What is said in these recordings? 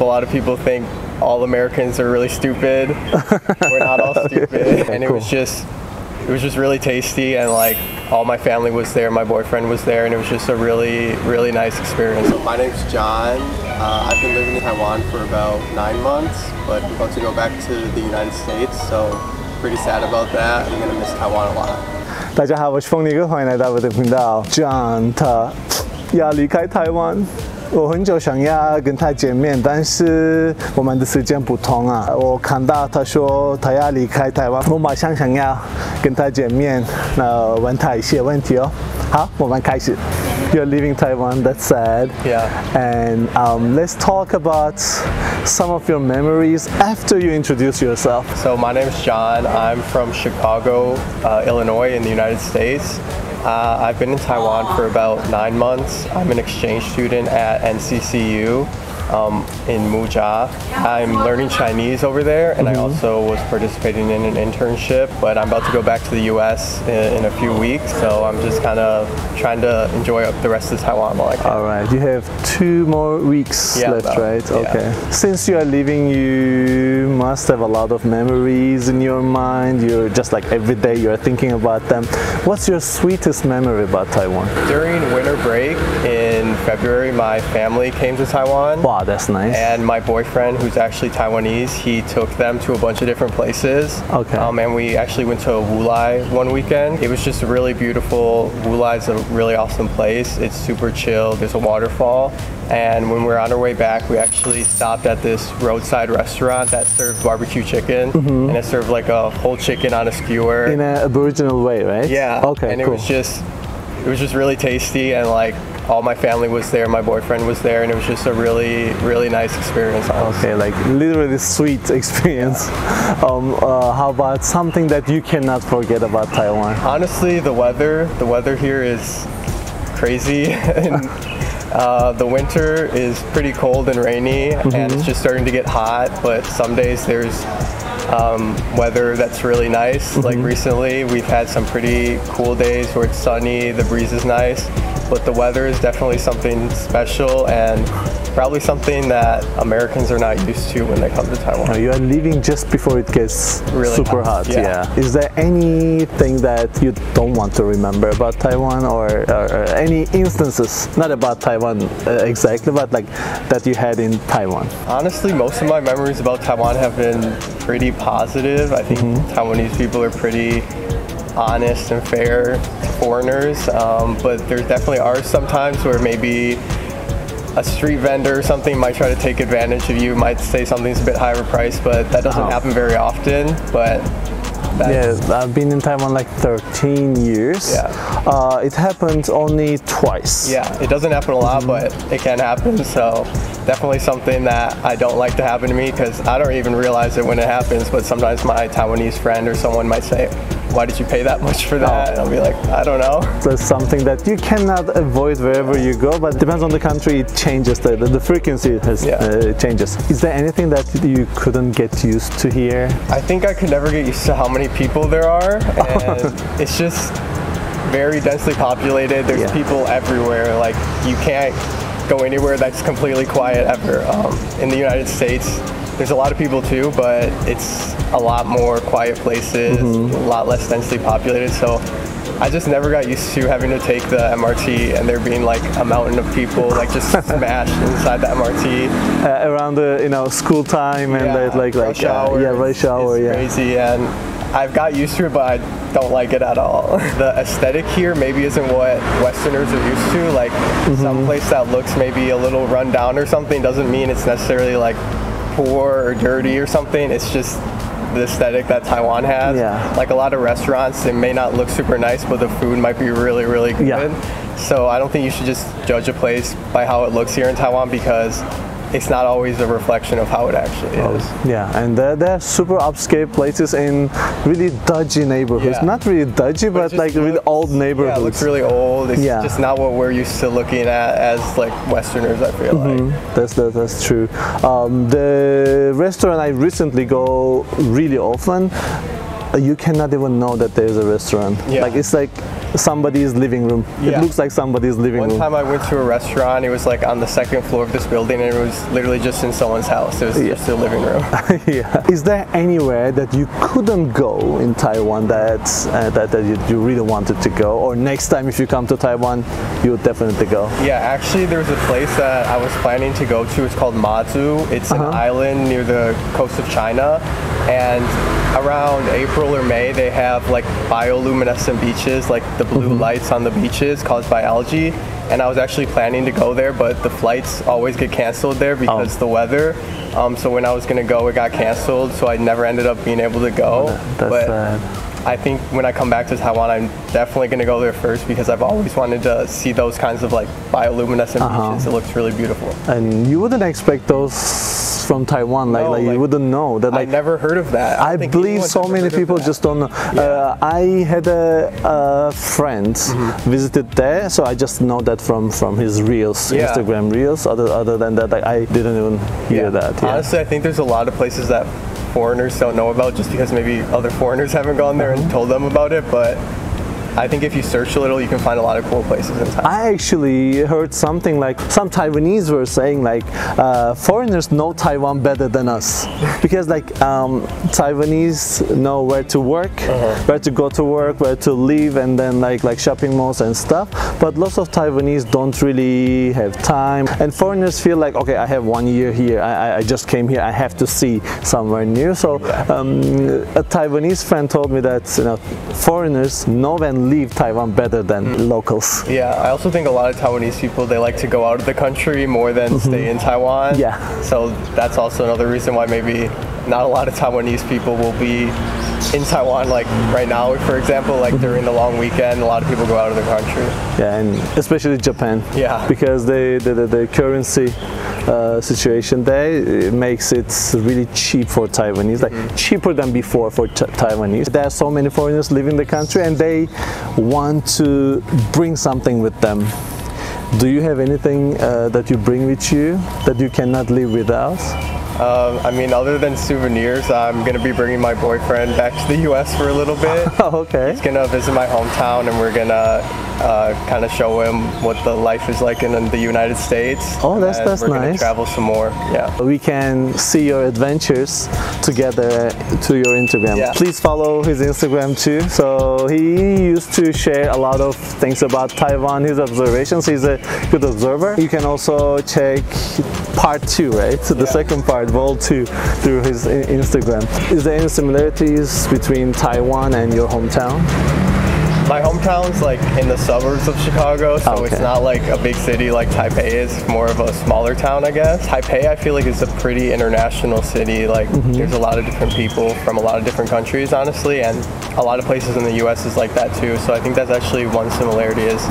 a lot of people think all Americans are really stupid. We're not all stupid. And it was just really tasty, and like all my family was there, my boyfriend was there, and it was just a really, really nice experience. My name's John. I've been living in Taiwan for about 9 months, but I'm about to go back to the United States, so pretty sad about that. I'm gonna miss Taiwan a lot. 大家好，我是凤梨哥，欢迎来到我的频道。John 他要离开台湾。我很久想要跟他见面，但是我们的时间不同啊。我看到他说他要离开台湾，我马上想要跟他见面，问他一些问题哦。好，我们开始。You're leaving Taiwan, that's sad. Yeah. And let's talk about some of your memories after you introduce yourself. So my name is John. I'm from Chicago, Illinois in the United States. I've been in Taiwan for about 9 months. I'm an exchange student at NCCU in Mujia. I'm learning Chinese over there, and I also was participating in an internship, but I'm about to go back to the US in a few weeks, so I'm just kind of trying to enjoy the rest of Taiwan while I can. All right, you have 2 more weeks left, right? Okay. Yeah. Since you are leaving, you must have a lot of memories in your mind. You're just like every day you're thinking about them. What's your sweetest memory about Taiwan? During winter break in February, my family came to Taiwan. Wow, that's nice. And my boyfriend, who's actually Taiwanese, he took them to a bunch of different places. Okay. And we actually went to Wulai one weekend. It was just really beautiful. Wulai is a really awesome place. It's super chill. There's a waterfall. And when we were on our way back, we actually stopped at this roadside restaurant that served barbecue chicken. And it served like a whole chicken on a skewer. In an Aboriginal way, right? Yeah. Okay, and cool. it was just really tasty, and like all my family was there, my boyfriend was there, and it was just a really, really nice experience. Honestly. Okay, like literally sweet experience. Yeah. How about something that you cannot forget about Taiwan? Honestly, the weather here is crazy. And, the winter is pretty cold and rainy, and it's just starting to get hot, but some days there's weather that's really nice. Like recently we've had some pretty cool days where it's sunny, the breeze is nice, but the weather is definitely something special and probably something that Americans are not used to when they come to Taiwan. You are leaving just before it gets really super hot. Yeah. Is there anything that you don't want to remember about Taiwan, or any instances, not about Taiwan exactly, but like that you had in Taiwan? Honestly, most of my memories about Taiwan have been pretty positive. I think Taiwanese people are pretty honest and fair to foreigners, but there definitely are some times where maybe a street vendor or something might try to take advantage of you, might say something's a bit higher price, but that doesn't happen very often. But yeah, I've been in Taiwan like 13 years. Yeah. It happened only twice. Yeah, it doesn't happen a lot, but it can happen. So definitely something that I don't like to happen to me, because I don't even realize it when it happens, but sometimes my Taiwanese friend or someone might say, why did you pay that much for that? And I'll be like, I don't know. That's something that you cannot avoid wherever you go, but depends on the country, it changes, the frequency changes. Is there anything that you couldn't get used to here? I think I could never get used to how many people there are, and it's just very densely populated. There's people everywhere. Like, you can't go anywhere that's completely quiet ever. In the United States, there's a lot of people too, but it's a lot more quiet places, a lot less densely populated. So I just never got used to having to take the MRT and there being like a mountain of people like just smashed inside the MRT. Around the school time and rush hour. Rush hour. It's crazy, and I've got used to it, but I don't like it at all. The aesthetic here maybe isn't what Westerners are used to. Like some place that looks maybe a little run down or something doesn't mean it's necessarily like poor or dirty or something. It's just the aesthetic that Taiwan has. Like a lot of restaurants, it may not look super nice, but the food might be really, really good. So I don't think you should just judge a place by how it looks here in Taiwan, because it's not always a reflection of how it actually is. Yeah, and there are super upscale places in really dodgy neighborhoods. Not really dodgy, but like really old neighborhoods. Yeah, it looks really old. It's just not what we're used to looking at as like Westerners, I feel like. That's true. The restaurant I recently go really often, you cannot even know that there's a restaurant. Like it's like somebody's living room. Yeah. It looks like somebody's living One room. time I went to a restaurant, it was like on the second floor of this building, and it was literally just in someone's house. It was just a living room. Yeah. Is there anywhere that you couldn't go in Taiwan that you really wanted to go, or next time if you come to Taiwan, you would definitely go? Yeah, actually there was a place that I was planning to go to. It's called Mazu. It's an island near the coast of China, and around April or May they have like bioluminescent beaches, like the blue lights on the beaches caused by algae. And I was actually planning to go there, but the flights always get canceled there because the weather. So when I was gonna go, it got canceled, so I never ended up being able to go. That's sad. I think when I come back to Taiwan, I'm definitely going to go there first because I've always wanted to see those kinds of like bioluminescent beaches. It looks really beautiful. And you wouldn't expect those from Taiwan, like you wouldn't know that. Like, I never heard of that. I believe so many people just don't know. Yeah. I had a friend visited there, so I just know that from his reels, Instagram reels. Other than that, like, I didn't even hear that. Yeah. Honestly, I think there's a lot of places that foreigners don't know about just because maybe other foreigners haven't gone there and told them about it, but I think if you search a little, you can find a lot of cool places in Taiwan. I actually heard something like some Taiwanese were saying like foreigners know Taiwan better than us because like Taiwanese know where to work, where to go to work, where to live, and then like shopping malls and stuff. But lots of Taiwanese don't really have time, and foreigners feel like, okay, I have 1 year here. I just came here. I have to see somewhere new. So a Taiwanese friend told me that foreigners know and leave Taiwan better than locals. Yeah, I also think a lot of Taiwanese people, they like to go out of the country more than stay in Taiwan. Yeah. So that's also another reason why maybe not a lot of Taiwanese people will be in Taiwan like right now, for example, like during the long weekend, a lot of people go out of the country. Yeah, and especially Japan. Yeah. Because the currency situation there makes it really cheap for Taiwanese, like cheaper than before for Taiwanese. There are so many foreigners living in the country and they want to bring something with them. Do you have anything that you bring with you that you cannot live without? I mean, other than souvenirs, I'm going to be bringing my boyfriend back to the U.S. for a little bit. Oh, okay. He's going to visit my hometown, and we're going to kind of show him what the life is like in the United States. Oh, that's nice. We're going to travel some more. Yeah. We can see your adventures together to your Instagram. Yeah. Please follow his Instagram too. So he used to share a lot of things about Taiwan, his observations. He's a good observer. You can also check part 2, right? So the second part, Vol 2, through his Instagram. Is there any similarities between Taiwan and your hometown? My hometown's like in the suburbs of Chicago, so it's not like a big city like Taipei is. It's more of a smaller town, I guess. Taipei, I feel like, is a pretty international city. Like there's a lot of different people from a lot of different countries, honestly, and a lot of places in the U.S. is like that too. So I think that's actually one similarity is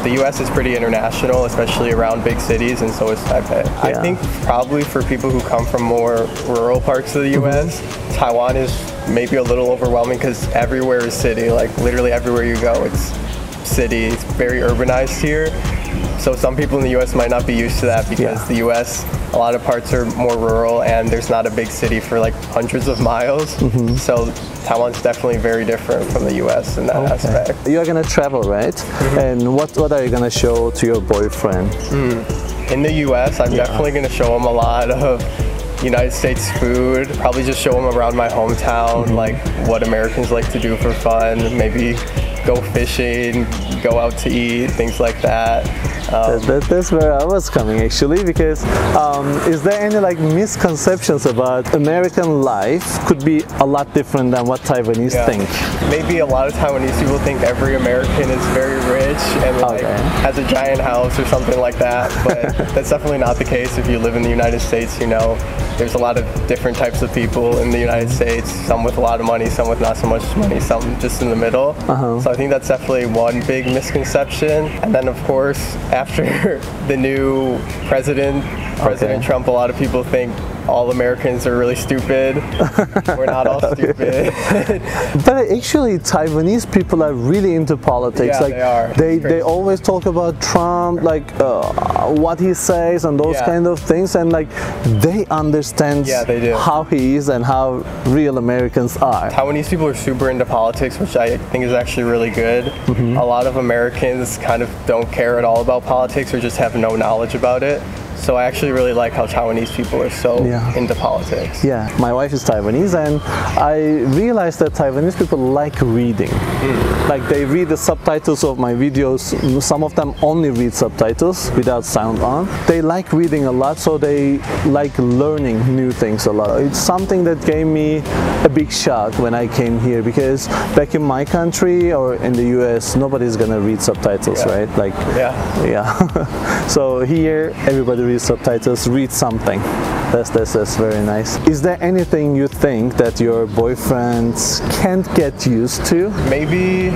the U.S. is pretty international, especially around big cities, and so is Taipei. Yeah. I think probably for people who come from more rural parts of the U.S., Taiwan is maybe a little overwhelming because everywhere is city. Like literally everywhere you go, it's city. It's very urbanized here. So some people in the U.S. might not be used to that because the U.S., a lot of parts are more rural and there's not a big city for like hundreds of miles. So Taiwan's definitely very different from the U.S. in that aspect. You're gonna travel, right? And what are you gonna show to your boyfriend? In the U.S., I'm definitely gonna show him a lot of United States food. Probably just show him around my hometown, like what Americans like to do for fun. Maybe go fishing, go out to eat, things like that. That's where I was coming actually, because is there any like misconceptions about American life could be a lot different than what Taiwanese think? Maybe a lot of Taiwanese people think every American is very rich and like has a giant house or something like that, but that's definitely not the case. If you live in the United States, you know, there's a lot of different types of people in the United States, some with a lot of money, some with not so much money, some just in the middle. So I think that's definitely one big misconception. And then of course, after the new President Trump, a lot of people think all Americans are really stupid. We're not all stupid. But actually, Taiwanese people are really into politics. Yeah, like they are. They always talk about Trump, like what he says and those kind of things, and like they understand they do. how he is and how real Americans are. Taiwanese people are super into politics, which I think is actually really good. A lot of Americans kind of don't care at all about politics or just have no knowledge about it. So I actually really like how Taiwanese people are so into politics. Yeah, my wife is Taiwanese, and I realized that Taiwanese people like reading. Like they read the subtitles of my videos. Some of them only read subtitles without sound on. They like reading a lot, so they like learning new things a lot. It's something that gave me a big shock when I came here, because back in my country or in the US, nobody's gonna read subtitles, right? Like, so here, everybody reads subtitles, read something. That's very nice. Is there anything you think that your boyfriends can't get used to? Maybe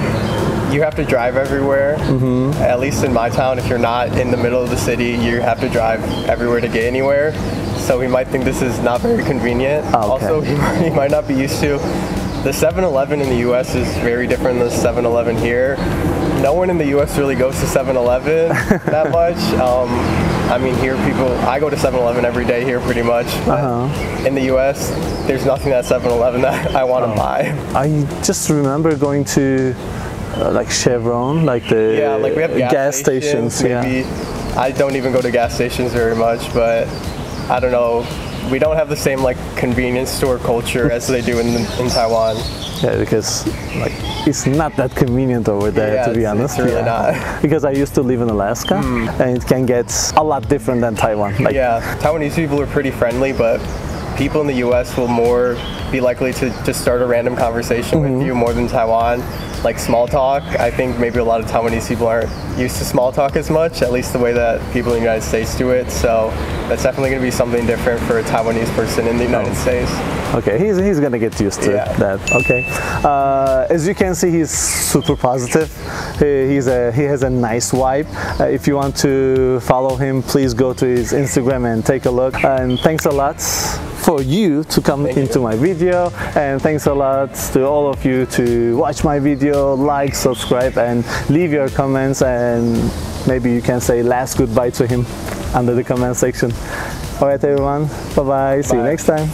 you have to drive everywhere. At least in my town, if you're not in the middle of the city, you have to drive everywhere to get anywhere. So he might think this is not very convenient. Also, he might not be used to the 7-Eleven in the US is very different than the 7-Eleven here. No one in the US really goes to 7-Eleven that much. I mean, here I go to 7-Eleven every day here pretty much. But in the US, there's nothing at 7-Eleven that I want to buy. I just remember going to like Chevron, like the like we have gas stations. Maybe I don't even go to gas stations very much, but I don't know. We don't have the same like convenience store culture as they do in Taiwan. Yeah, because like it's not that convenient over there, to be honest. It's really not. Because I used to live in Alaska, and it can get a lot different than Taiwan. Like, Taiwanese people are pretty friendly, but people in the US will more be likely to just start a random conversation with you more than Taiwan. Like small talk, I think maybe a lot of Taiwanese people aren't used to small talk as much, at least the way that people in the United States do it. So that's definitely going to be something different for a Taiwanese person in the United States. Okay, he's going to get used to that. Okay. As you can see, he's super positive. He has a nice vibe. If you want to follow him, please go to his Instagram and take a look. And thanks a lot for you to come into my video, and thanks a lot to all of you to watch my video, like, subscribe, and leave your comments, and maybe you can say last goodbye to him under the comment section. Alright everyone, bye bye, see you next time.